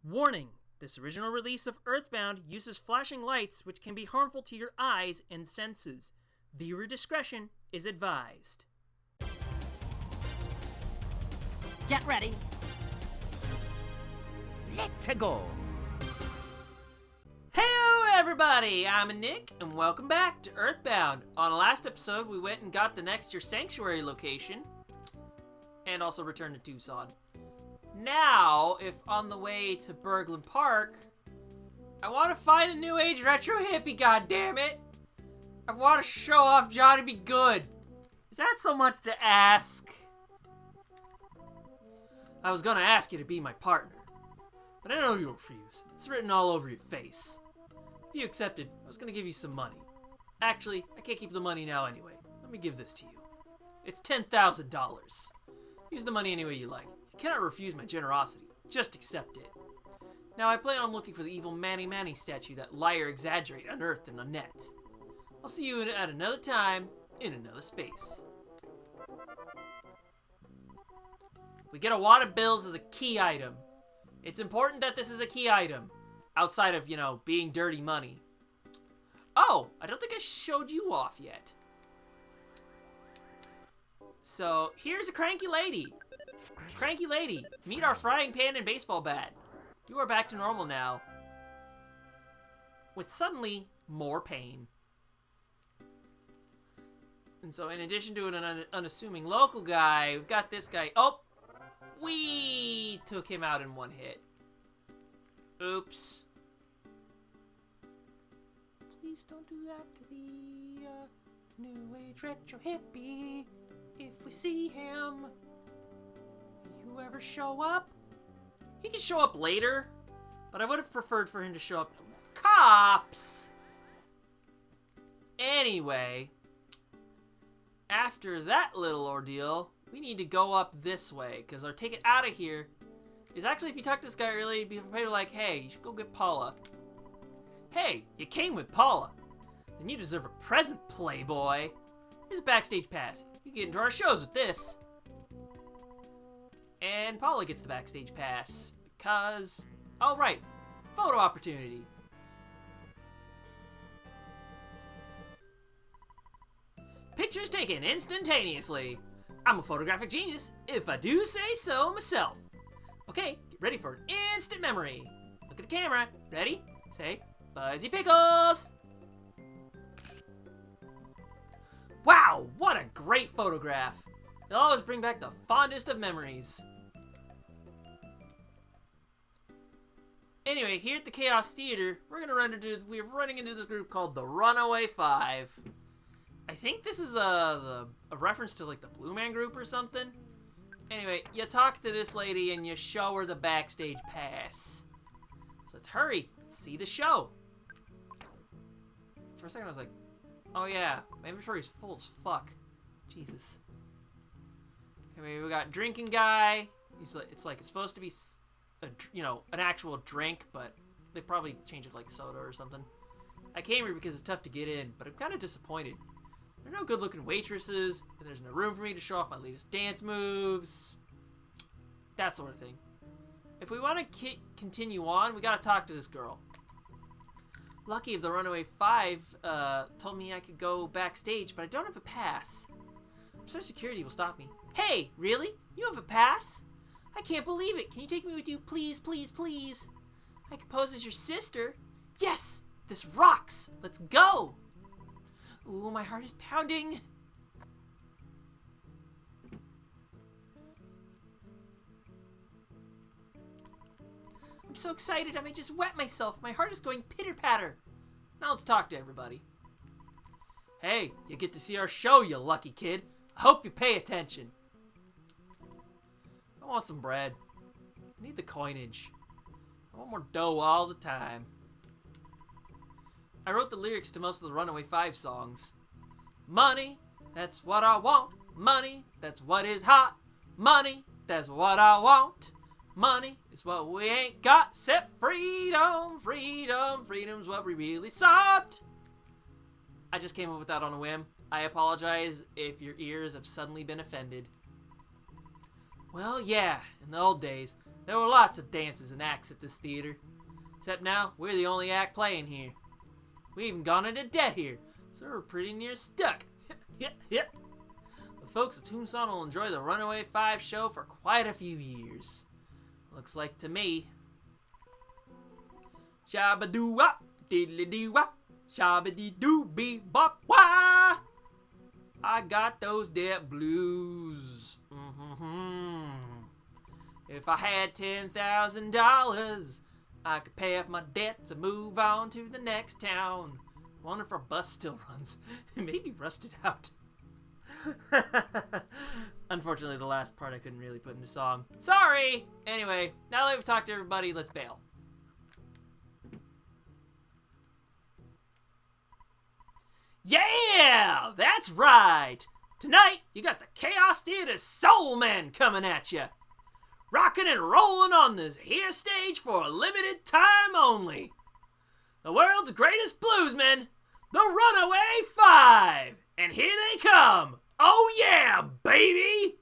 Warning! This original release of Earthbound uses flashing lights which can be harmful to your eyes and senses. Viewer discretion is advised. Get ready. Let's go. Heyo everybody, I'm Nick and welcome back to Earthbound. On the last episode we went and got the next Your Sanctuary location and also returned to Tucson. Now, if on the way to Berglund Park, I want to find a new age retro hippie, goddammit! I want to show off Johnny Be Good. Is that so much to ask? I was gonna ask you to be my partner, but I know you'll refuse. It's written all over your face. If you accepted, I was gonna give you some money. Actually, I can't keep the money now anyway. Let me give this to you. It's $10,000. Use the money any way you like. You cannot refuse my generosity. Just accept it. Now, I plan on looking for the evil Manny Manny statue that Liar Exaggerate unearthed in the net. I'll see you at another time, in another space. We get a wad of bills as a key item. It's important that this is a key item. Outside of, being dirty money. Oh, I don't think I showed you off yet. So, here's a cranky lady. Cranky lady, meet our frying pan and baseball bat. You are back to normal now. With suddenly more pain. And so in addition to an unassuming local guy, we've got this guy. Oh! We took him out in one hit. Oops. Please don't do that to the new age retro hippie. If we see him, will you ever show up? He can show up later, but I would have preferred for him to show up. Cops! Anyway, after that little ordeal, we need to go up this way, because our ticket out of here is actually, if you talk to this guy earlier, he'd be probably like, hey, you should go get Paula. Hey, you came with Paula. Then you deserve a present, playboy. Here's a Backstage Pass. You can get into our shows with this. And Paula gets the Backstage Pass because, oh right, photo opportunity. Pictures taken instantaneously. I'm a photographic genius, if I do say so myself. Okay, get ready for an instant memory. Look at the camera. Ready? Say, Buzzy Pickles! Wow, what a great photograph. It'll always bring back the fondest of memories. Anyway, here at the Chaos Theater, we're running into this group called the Runaway Five. I think this is a reference to like the Blue Man Group or something. Anyway, you talk to this lady and you show her the Backstage Pass. So let's hurry. Let's see the show. For a second I was like, oh yeah, my inventory's full as fuck. Jesus. Anyway, we got drinking guy. It's supposed to be an actual drink, but they probably changed it like soda or something. I came here because it's tough to get in, but I'm kind of disappointed. There are no good-looking waitresses, and there's no room for me to show off my latest dance moves. That sort of thing. If we want to continue on, we gotta talk to this girl. Lucky if the Runaway Five told me I could go backstage, but I don't have a pass. I'm sure security will stop me. Hey, really? You have a pass? I can't believe it. Can you take me with you, please, please, please? I could pose as your sister. Yes! This rocks! Let's go! Ooh, my heart is pounding. I'm so excited I may just wet myself. My heart is going pitter-patter. Now let's talk to everybody. Hey, you get to see our show, you lucky kid. I hope you pay attention. I want some bread. I need the coinage. I want more dough all the time. I wrote the lyrics to most of the Runaway Five songs. Money, that's what I want. Money, that's what is hot. Money, that's what I want. Money is what we ain't got. Except freedom, freedom, freedom's what we really sought. I just came up with that on a whim. I apologize if your ears have suddenly been offended. Well, yeah, in the old days, There were lots of dances and acts at this theater. Except now, we're the only act playing here. We even gone into debt here, so we're pretty near stuck. The folks at Tombstone will enjoy the Runaway Five show for quite a few years. Looks like to me. Shabba-doo-wop, diddly-dee-wop, shabba-dee-doo-bee-bop, wah! I got those debt blues. If I had $10,000, I could pay off my debts and move on to the next town. Wonder if our bus still runs. Maybe rusted out. Unfortunately, the last part I couldn't really put into song. Sorry! Anyway, now that we've talked to everybody, let's bail. Yeah! That's right! Tonight, you got the Chaos Theater Soul Men coming at you. Rocking and rolling on this here stage for a limited time only. The world's greatest bluesmen, the Runaway Five. And here they come. Oh yeah, baby!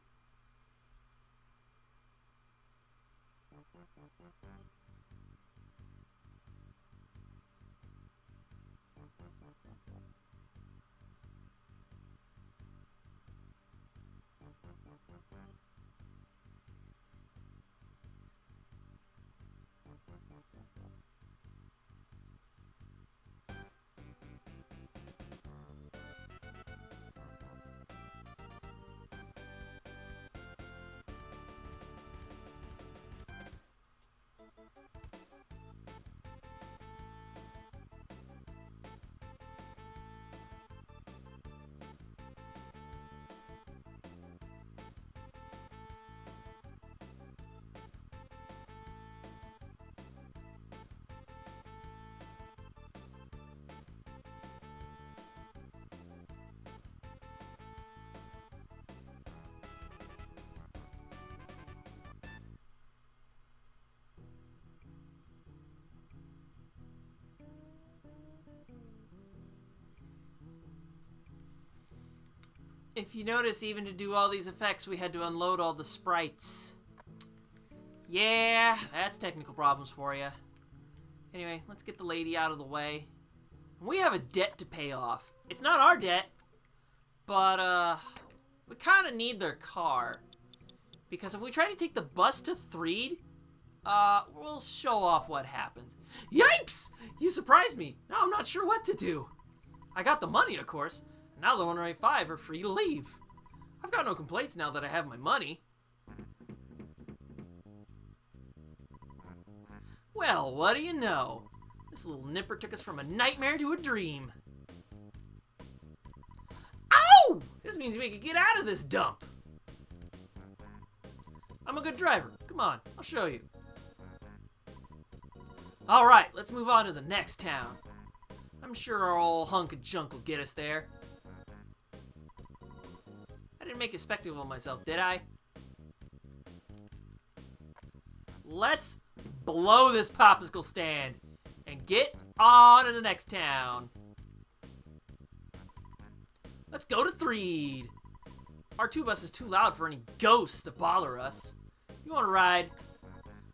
If you notice, even to do all these effects, we had to unload all the sprites. Yeah, that's technical problems for you. Anyway, let's get the lady out of the way. We have a debt to pay off. It's not our debt, but we kind of need their car. Because if we try to take the bus to Threed, we'll show off what happens. Yipes! You surprised me. Now I'm not sure what to do. I got the money, of course. Now the Runaway Five are free to leave. I've got no complaints now that I have my money. Well, what do you know? This little nipper took us from a nightmare to a dream. Ow! This means we can get out of this dump. I'm a good driver. Come on, I'll show you. Alright, let's move on to the next town. I'm sure our old hunk of junk will get us there. I didn't make a spectacle of myself, did I? Let's blow this popsicle stand and get on to the next town. Let's go to Threed. Our 2 bus is too loud for any ghosts to bother us. You want to ride?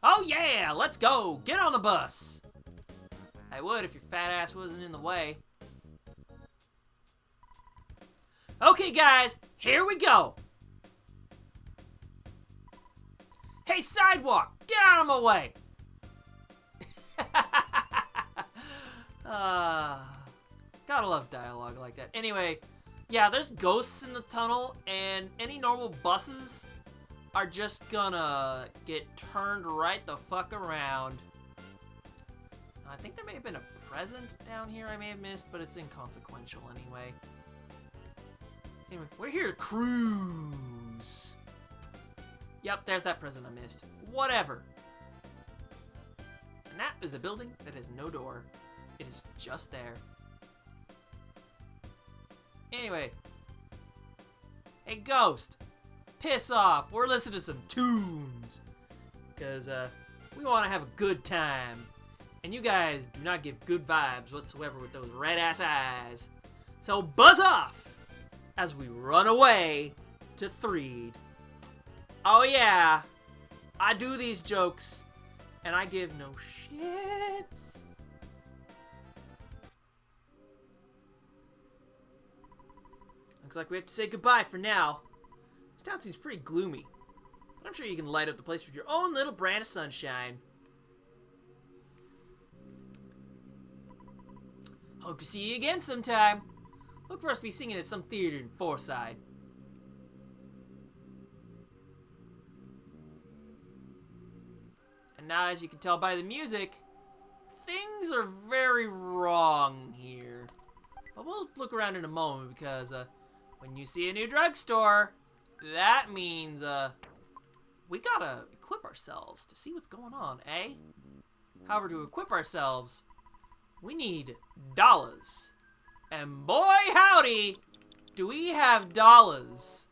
Oh yeah, let's go. Get on the bus. I would if your fat ass wasn't in the way. Okay, guys, here we go. Hey, sidewalk, get out of my way. Gotta love dialogue like that. Anyway, yeah, there's ghosts in the tunnel, and any normal buses are just gonna get turned right the fuck around. I think there may have been a present down here I may have missed, but it's inconsequential anyway. Anyway, we're here to cruise. Yep, there's that present I missed. Whatever. And that is a building that has no door. It is just there. Anyway. Hey, Ghost. Piss off. We're listening to some tunes. Because, we want to have a good time. And you guys do not give good vibes whatsoever with those red-ass eyes. So buzz off as we run away to Threed. Oh yeah, I do these jokes, and I give no shits. Looks like we have to say goodbye for now. This town seems pretty gloomy, but I'm sure you can light up the place with your own little brand of sunshine. Hope to see you again sometime. Look for us to be singing at some theater in Forside. And now, as you can tell by the music, things are very wrong here. But we'll look around in a moment because when you see a new drugstore, that means we gotta equip ourselves to see what's going on, eh? However, to equip ourselves, we need dollars. And boy howdy, do we have dollars.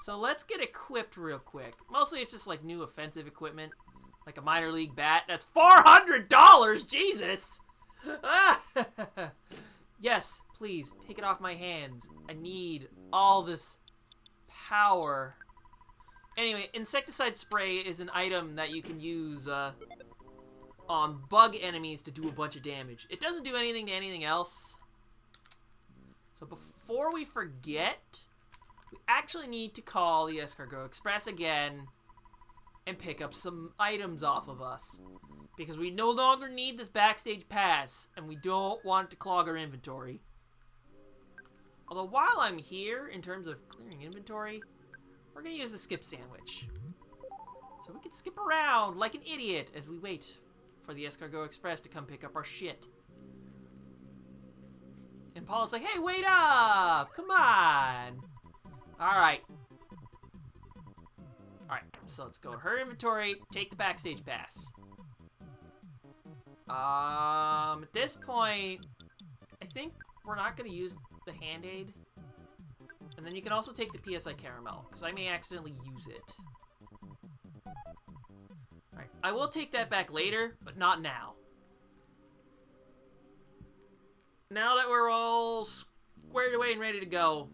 So let's get equipped real quick. Mostly it's just like new offensive equipment. Like a minor league bat. That's $400! Jesus! Yes, please, take it off my hands. I need all this power. Anyway, insecticide spray is an item that you can use on bug enemies to do a bunch of damage. It doesn't do anything to anything else. So before we forget, we actually need to call the Escargot Express again and pick up some items off of us. Because we no longer need this Backstage Pass, and we don't want to clog our inventory. Although while I'm here, in terms of clearing inventory, we're going to use the skip sandwich. So we can skip around like an idiot as we wait for the Escargot Express to come pick up our shit. And Paul's like, hey, wait up! Come on! Alright. Alright, so let's go to her inventory, take the Backstage Pass. At this point, I think we're not going to use the Hand-Aid. And then you can also take the PSI Caramel, because I may accidentally use it. Alright, I will take that back later, but not now. Now that we're all squared away and ready to go,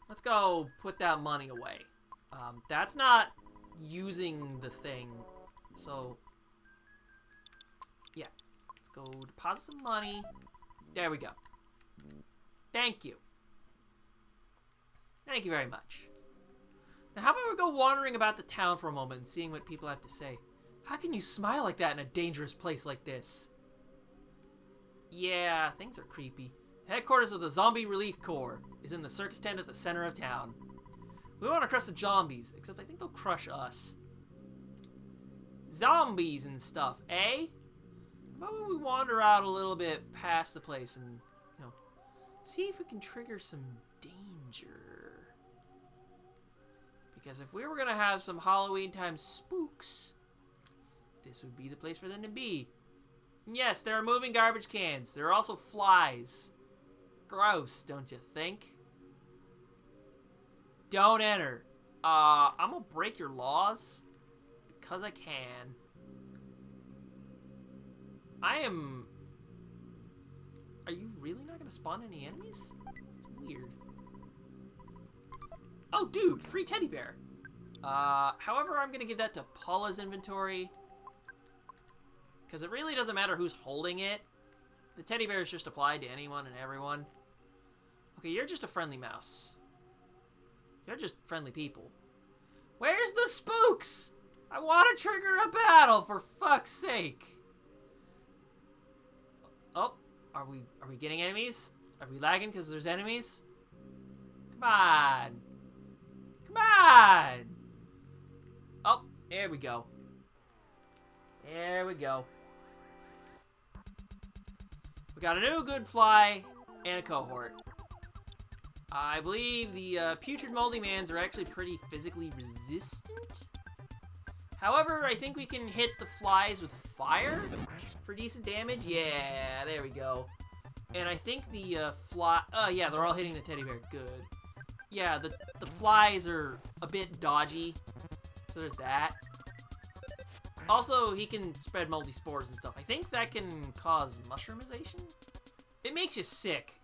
let's go put that money away. That's not using the thing, so yeah. Let's go deposit some money. There we go. Thank you. Thank you very much. Now how about we go wandering about the town for a moment and seeing what people have to say. How can you smile like that in a dangerous place like this? Yeah, things are creepy. Headquarters of the Zombie Relief Corps is in the circus tent at the center of town. We want to crush the zombies, except I think they'll crush us. Zombies and stuff, eh? How about we wander out a little bit past the place and, you know, see if we can trigger some danger. Because if we were going to have some Halloween time spooks, this would be the place for them to be. Yes, there are moving garbage cans. There are also flies. Gross, don't you think? Don't enter. I'm gonna break your laws because I can. Are you really not gonna spawn any enemies? It's weird. Oh, dude, free teddy bear. However, I'm gonna give that to Paula's inventory. Because it really doesn't matter who's holding it. The teddy bear is just applied to anyone and everyone. Okay, you're just a friendly mouse. You're just friendly people. Where's the spooks? I want to trigger a battle, for fuck's sake. Oh, are we getting enemies? Are we lagging because there's enemies? Come on. Come on. Oh, there we go. There we go. We got a new good fly and a cohort. I believe the putrid moldy mans are actually pretty physically resistant. However, I think we can hit the flies with fire for decent damage. Yeah, there we go. And I think the yeah, they're all hitting the teddy bear. Good. Yeah, the flies are a bit dodgy. So there's that. Also, he can spread moldy spores and stuff. I think that can cause mushroomization. It makes you sick.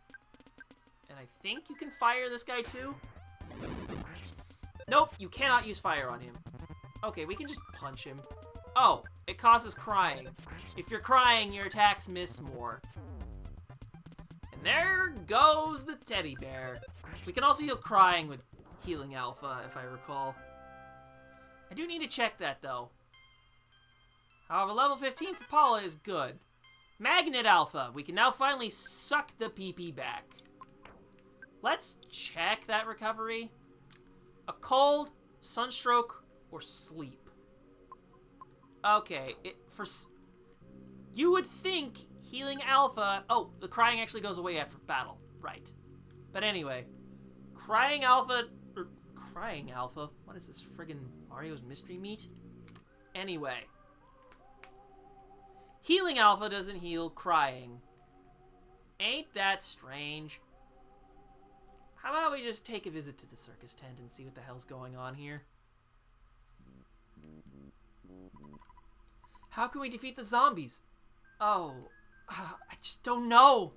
And I think you can fire this guy too. Nope, you cannot use fire on him. Okay, we can just punch him. Oh, it causes crying. If you're crying, your attacks miss more. And there goes the teddy bear. We can also heal crying with healing alpha, if I recall. I do need to check that, though. However, level 15 for Paula is good. Magnet alpha. We can now finally suck the PP back. Let's check that recovery. A cold, sunstroke, or sleep. Okay, you would think healing alpha... Oh, the crying actually goes away after battle. Right. But anyway, crying alpha... Crying alpha? What is this, friggin' Mario's Mystery Meat? Anyway. Healing alpha doesn't heal crying. Ain't that strange? How about we just take a visit to the circus tent and see what the hell's going on here? How can we defeat the zombies? Oh, I just don't know.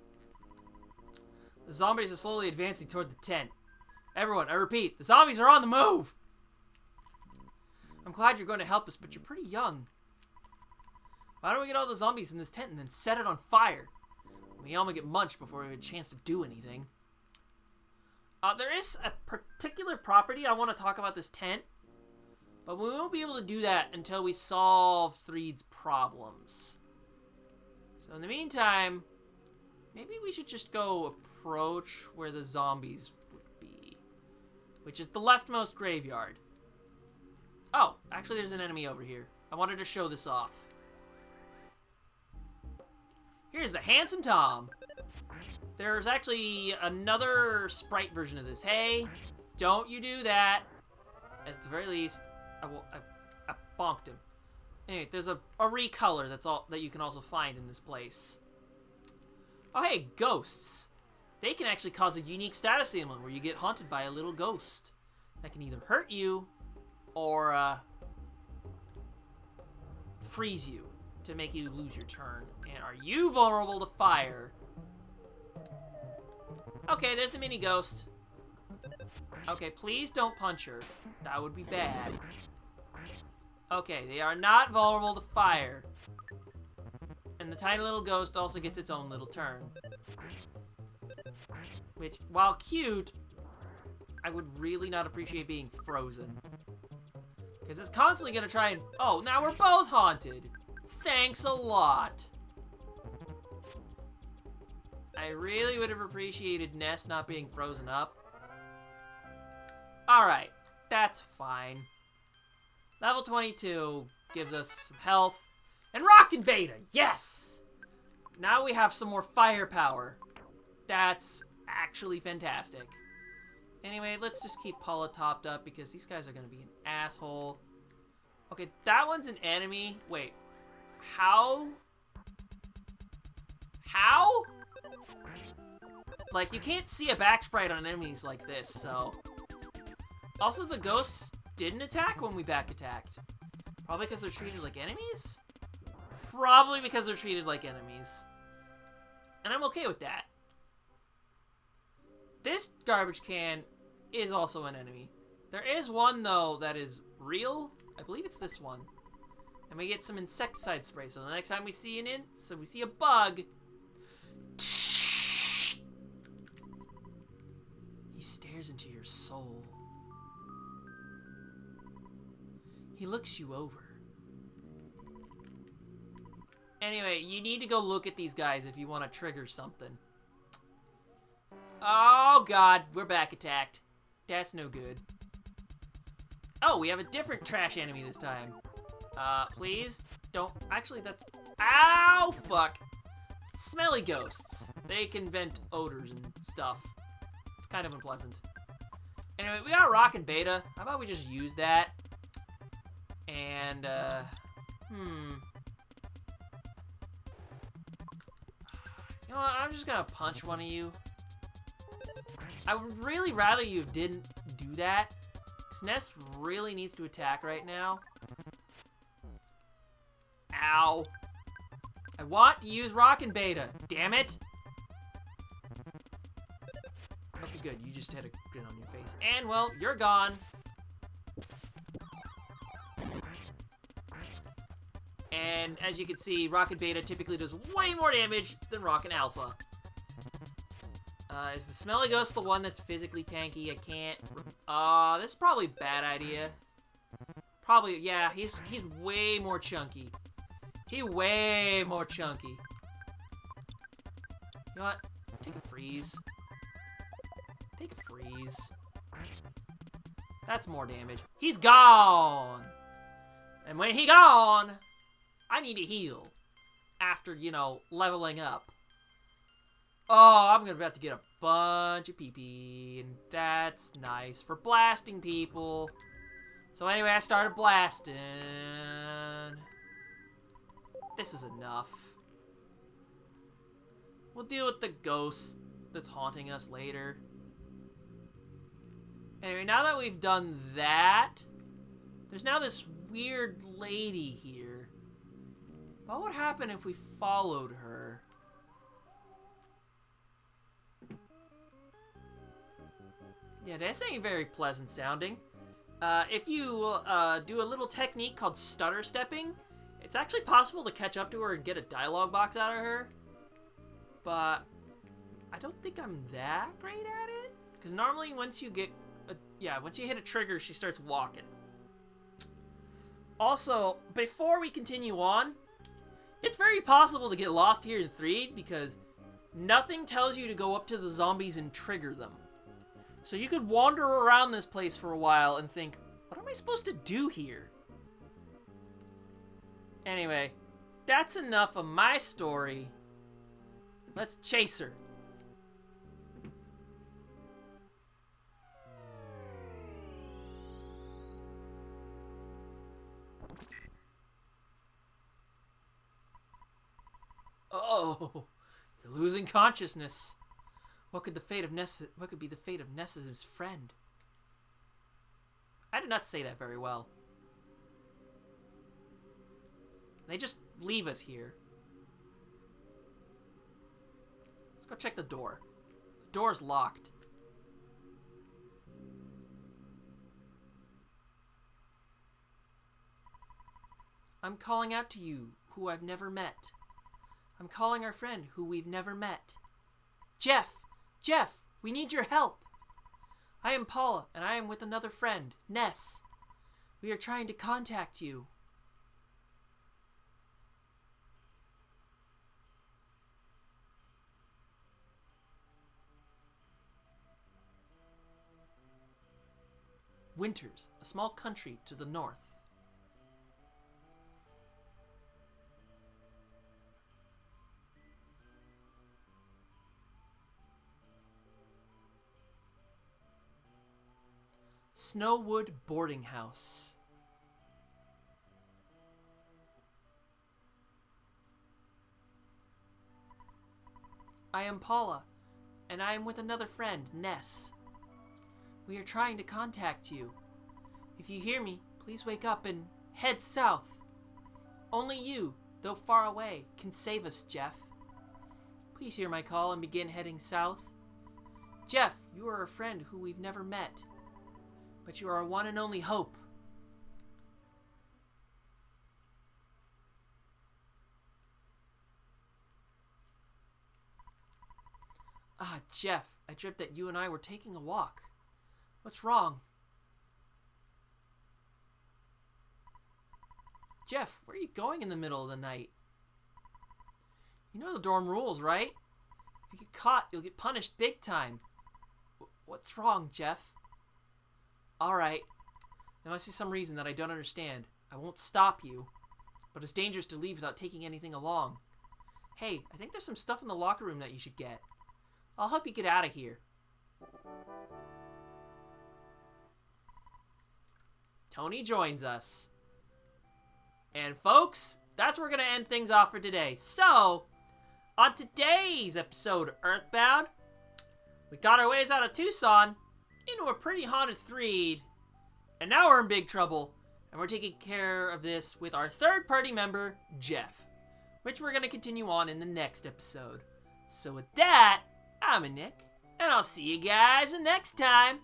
The zombies are slowly advancing toward the tent. Everyone, I repeat, the zombies are on the move! I'm glad you're going to help us, but you're pretty young. Why don't we get all the zombies in this tent and then set it on fire? We all get munched before we have a chance to do anything. There is a particular property I want to talk about this tent, but we won't be able to do that until we solve Threed's problems. So in the meantime, maybe we should just go approach where the zombies would be, which is the leftmost graveyard. Oh, actually there's an enemy over here. I wanted to show this off. Here's the Handsome Tom. There's actually another sprite version of this. Hey, don't you do that. At the very least, I bonked him. Anyway, there's a recolor that you can also find in this place. Oh, hey, ghosts. They can actually cause a unique status ailment where you get haunted by a little ghost that can either hurt you or freeze you to make you lose your turn. And are you vulnerable to fire? Okay, there's the mini ghost. Okay, please don't punch her. That would be bad. Okay, they are not vulnerable to fire. And the tiny little ghost also gets its own little turn. Which, while cute, I would really not appreciate being frozen. Because it's constantly going to try and... Oh, now we're both haunted. Thanks a lot. I really would have appreciated Ness not being frozen up. Alright, that's fine. Level 22 gives us some health. And Rockin' Beta, yes! Now we have some more firepower. That's actually fantastic. Anyway, let's just keep Paula topped up because these guys are going to be an asshole. Okay, that one's an enemy. Wait, how? How? Like, you can't see a back sprite on enemies like this, so... Also, the ghosts didn't attack when we back attacked. Probably because they're treated like enemies? Probably because they're treated like enemies. And I'm okay with that. This garbage can is also an enemy. There is one, though, that is real. I believe it's this one. And we get some insecticide spray, so the next time we see we see a bug... He stares into your soul. He looks you over. Anyway, you need to go look at these guys if you want to trigger something. Oh god, we're back attacked. That's no good. Oh, we have a different trash enemy this time. Please don't... Actually, that's... Ow, fuck. Smelly ghosts. They can vent odors and stuff. It's kind of unpleasant. Anyway, we got Rockin' Beta. How about we just use that? And, You know what, I'm just gonna punch one of you. I would really rather you didn't do that. SNES really needs to attack right now. Ow. I want to use Rockin' Beta. Damn it. Okay, good. You just had a grin on your face. And, well, you're gone. And as you can see, Rocket Beta typically does way more damage than Rocket Alpha. Is the Smelly Ghost the one that's physically tanky? I can't... this is probably a bad idea. Probably, yeah, he's way more chunky. Way more chunky. You know what? Take a freeze. Take a freeze. That's more damage. He's gone! And when he gone, I need to heal. After, you know, leveling up. Oh, I'm about to get a bunch of PP, and that's nice for blasting people. So anyway, I started blasting. This is enough. We'll deal with the ghost that's haunting us later. Anyway, now that we've done that, there's now this weird lady here. What would happen if we followed her? Yeah, this ain't very pleasant sounding. If you do a little technique called stutter stepping, it's actually possible to catch up to her and get a dialogue box out of her. But I don't think I'm that great at it. Because normally once you get, once you hit a trigger, she starts walking. Also, before we continue on, it's very possible to get lost here in 3 because nothing tells you to go up to the zombies and trigger them. So you could wander around this place for a while and think, what am I supposed to do here? Anyway, that's enough of my story. Let's chase her. Oh, you're losing consciousness. What could be the fate of Ness's friend? I did not say that very well. They just leave us here. Let's go check the door. The door's locked. I'm calling out to you, who I've never met. I'm calling our friend, who we've never met. Jeff! Jeff! We need your help! I am Paula, and I am with another friend, Ness. We are trying to contact you. Winters, a small country to the north. Snowwood Boarding House. I am Paula, and I am with another friend, Ness. We are trying to contact you. If you hear me, please wake up and head south. Only you, though far away, can save us, Jeff. Please hear my call and begin heading south. Jeff, you are a friend who we've never met, but you are our one and only hope. Ah, Jeff, I dreamt that you and I were taking a walk. What's wrong? Jeff, where are you going in the middle of the night? You know the dorm rules, right? If you get caught, you'll get punished big time. What's wrong, Jeff? Alright. There must be some reason that I don't understand. I won't stop you. But it's dangerous to leave without taking anything along. Hey, I think there's some stuff in the locker room that you should get. I'll help you get out of here. Tony joins us. And folks, that's where we're going to end things off for today. So, on today's episode of Earthbound, we got our ways out of Tucson into a pretty haunted threed, and now we're in big trouble, and we're taking care of this with our third party member, Jeff, which we're going to continue on in the next episode. So with that, I'm Nick, and I'll see you guys next time.